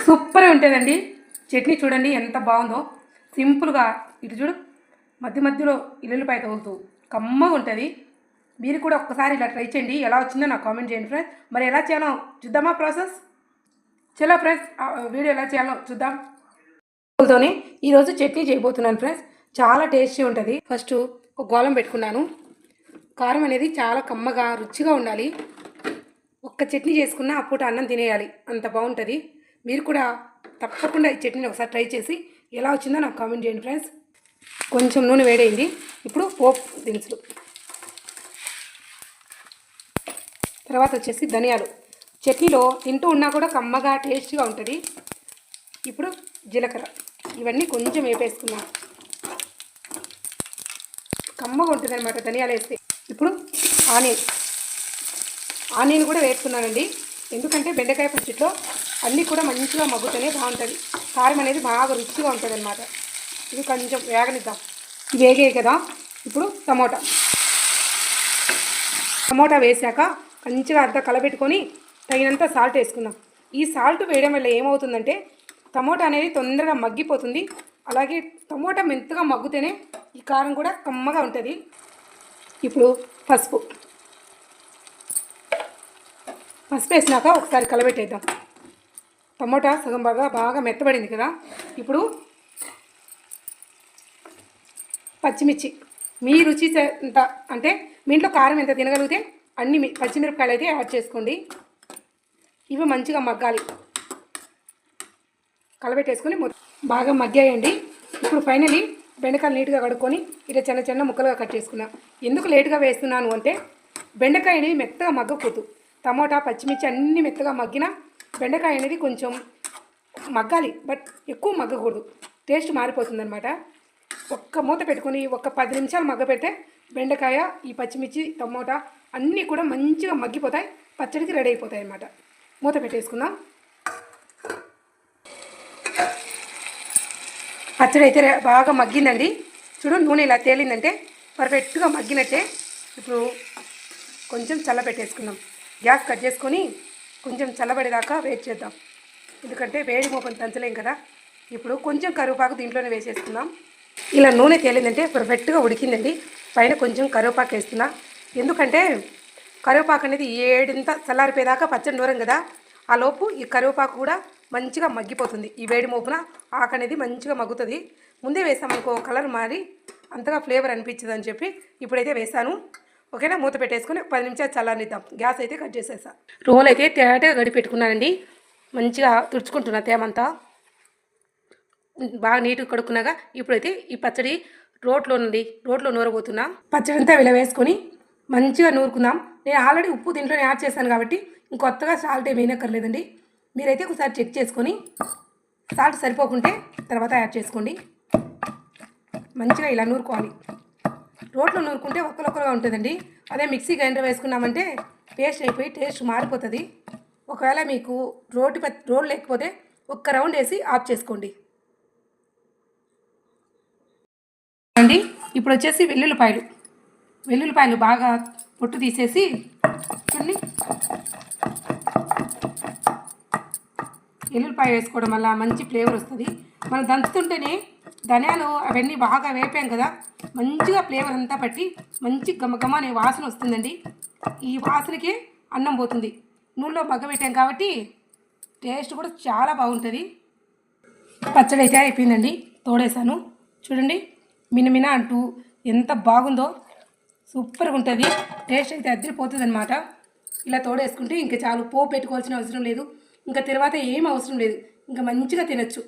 సూపర్గా ఉంటుందండి. చట్నీ చూడండి ఎంత బాగుందో. సింపుల్గా ఇటు చూడు, మధ్య మధ్యలో ఇల్లుపాయ తగులుతూ కమ్మగా ఉంటుంది. మీరు కూడా ఒక్కసారి ఇలా ట్రై చేయండి. ఎలా వచ్చిందో నాకు కామెంట్ చేయండి ఫ్రెండ్స్. మరి ఎలా చేయాలో చూద్దామా ప్రాసెస్? చలో ఫ్రెండ్స్, వీడియో ఎలా చేయాలో చూద్దాం. తోని ఈరోజు చట్నీ చేయబోతున్నాను ఫ్రెండ్స్. చాలా టేస్టీ ఉంటుంది. ఫస్ట్ ఒక గోళం పెట్టుకున్నాను. కారం అనేది చాలా కమ్మగా రుచిగా ఉండాలి. ఒక్క చట్నీ చేసుకున్నా ఆ పూట అన్నం తినేయాలి, అంత బాగుంటుంది. మీరు కూడా తప్పకుండా ఈ చట్నీని ఒకసారి ట్రై చేసి ఎలా వచ్చిందో నాకు కామెంట్ చేయండి ఫ్రెండ్స్. కొంచెం నూనె వేడైంది. ఇప్పుడు పోపు దినుసులు, తర్వాత వచ్చేసి ధనియాలు. చట్నీలో తింటూ ఉన్నా కూడా కమ్మగా టేస్టీగా ఉంటుంది. ఇప్పుడు జీలకర్ర, ఇవన్నీ కొంచెం వేపేసుకున్నాం. కమ్మగా ఉంటుంది అనమాట ధనియాలు వేస్తే. ఇప్పుడు ఆనియన్ కూడా వేసుకున్నానండి. ఎందుకంటే బెండకాయ పచ్చడిలో అన్నీ కూడా మంచిగా మగ్గుతూనే బాగుంటుంది. కారం అనేది బాగా రుచిగా ఉంటుంది అనమాట. ఇది కొంచెం వేగనిద్దాం. వేగాయి కదా. ఇప్పుడు టమోటా వేసాక మంచిగా అంతా కలబెట్టుకొని తగినంత సాల్ట్ వేసుకుందాం. ఈ సాల్ట్ వేయడం వల్ల ఏమవుతుందంటే టమోటా అనేది తొందరగా మగ్గిపోతుంది. అలాగే టమోటా మెంతగా మగ్గుతేనే ఈ కారం కూడా కమ్మగా ఉంటుంది. ఇప్పుడు పసుపు వేసినాక ఒకసారి కలబెట్టేద్దాం. టమోటా సగం బాగా మెత్తబడింది కదా. ఇప్పుడు పచ్చిమిర్చి, మీ రుచి ఎంత అంటే మీ ఇంట్లో కారం ఎంత తినగలిగితే అన్ని పచ్చిమిరపకాయలు అయితే యాడ్ చేసుకోండి. ఇవి మంచిగా మగ్గాలి. కలబెట్టేసుకొని బాగా మగ్గాయండి. ఇప్పుడు ఫైనలీ బెండకాయలు నీట్గా కడుక్కొని ఇలా చిన్న చిన్న ముక్కలుగా కట్ చేసుకున్నాం. ఎందుకు లేట్గా వేస్తున్నాను అంటే బెండకాయ అనేది మెత్తగా మగ్గకూడదు. టమోటా పచ్చిమిర్చి అన్నీ మెత్తగా మగ్గినా బెండకాయ అనేది కొంచెం మగ్గాలి, బట్ ఎక్కువ మగ్గకూడదు. టేస్ట్ మారిపోతుంది అనమాట. ఒక్క మూత పెట్టుకొని ఒక 10 నిమిషాలు మగ్గపెడితే బెండకాయ, ఈ పచ్చిమిర్చి, టమోటా అన్నీ కూడా మంచిగా మగ్గిపోతాయి. పచ్చడికి రెడీ అయిపోతాయి అన్నమాట. మూత పెట్టేసుకుందాం. పచ్చడి అయితే బాగా మగ్గిందండి. చూడు, నూనె ఇలా తేలిందంటే పర్ఫెక్ట్గా మగ్గినట్టే. ఇప్పుడు కొంచెం చల్లబెట్టేసుకుందాం. గ్యాస్ కట్ చేసుకొని కొంచెం చల్లబడేదాకా వెయిట్ చేద్దాం. ఎందుకంటే వేడి మోపని దంచలేం కదా. ఇప్పుడు కొంచెం కరివేపాకు దీంట్లోనే వేసేసుకుందాం. ఇలా నూనె తేలిందంటే పర్ఫెక్ట్గా ఉడికిందండి. పైన కొంచెం కరివేపాకు వేస్తున్నా. ఎందుకంటే కరివేపాకు అనేది ఏడింత చల్లారిపోయేదాకా పచ్చడి నూరం కదా. ఆ లోపు ఈ కరివేపాకు కూడా మంచిగా మగ్గిపోతుంది. ఈ వేడి మోపున ఆకు అనేది మంచిగా మగ్గుతుంది. ముందే వేసామనుకో కలర్ మారి అంతగా ఫ్లేవర్ అనిపించదు అని చెప్పి ఇప్పుడైతే వేసాను. ఓకేనా. మూత పెట్టేసుకొని 10 నిమిషాలు చల్లారనిద్దాం. గ్యాస్ అయితే కట్ చేసేసా. రోల్ అయితే తేటగా గడిపెట్టుకున్నానండి. మంచిగా తుడుచుకుంటున్నా తేమంతా. బాగా నీట్గా కడుక్కున్నాక ఇప్పుడైతే ఈ పచ్చడి రోట్లో నూరబోతున్నా. పచ్చడి అంతా ఇలా వేసుకొని మంచిగా నూరుకుందాం. నేను ఆల్రెడీ ఉప్పు దీంట్లోనే యాడ్ చేశాను కాబట్టి ఇంకొత్తగా సాల్ట్ ఏమి వేయనక్కర్లేదండి. మీరైతే ఒకసారి చెక్ చేసుకొని సాల్ట్ సరిపోకుంటే తర్వాత యాడ్ చేసుకోండి. మంచిగా ఇలా నూరుకోవాలి. రోట్లో నూరుకుంటే ఒక్కరొక్కరుగా ఉంటుందండి. అదే మిక్సీ గ్రైండర్ వేసుకున్నామంటే పేస్ట్ అయిపోయి టేస్ట్ మారిపోతుంది. ఒకవేళ మీకు రోల్ లేకపోతే ఒక్క రౌండ్ వేసి ఆఫ్ చేసుకోండి అండి. ఇప్పుడు వచ్చేసి వెల్లుల్లిపాయలు బాగా పొట్టు తీసేసి చూడండి. వెల్లుల్లిపాయ వేసుకోవడం వల్ల మంచి ఫ్లేవర్ వస్తుంది. మనం దంచుతుంటేనే ధనియాలు అవన్నీ బాగా వేపాం కదా, మంచిగా ఫ్లేవర్ అంతా పట్టి మంచి గమగమ అనే వాసన వస్తుందండి. ఈ వాసనకి అన్నం పోతుంది. నూనెలో మగ్గబెట్టాం కాబట్టి టేస్ట్ కూడా చాలా బాగుంటుంది. పచ్చడి అయితే అయిపోయిందండి. తోడేసాను చూడండి. మినమిన అంటూ ఎంత బాగుందో. సూపర్గా ఉంటుంది. టేస్ట్ అయితే అద్దరిపోతుంది అనమాట. ఇలా తోడేసుకుంటే ఇంకా చాలు. పోపు పెట్టుకోవాల్సిన అవసరం లేదు. ఇంకా తర్వాత ఏం అవసరం లేదు. ఇంకా మంచిగా తినచ్చు.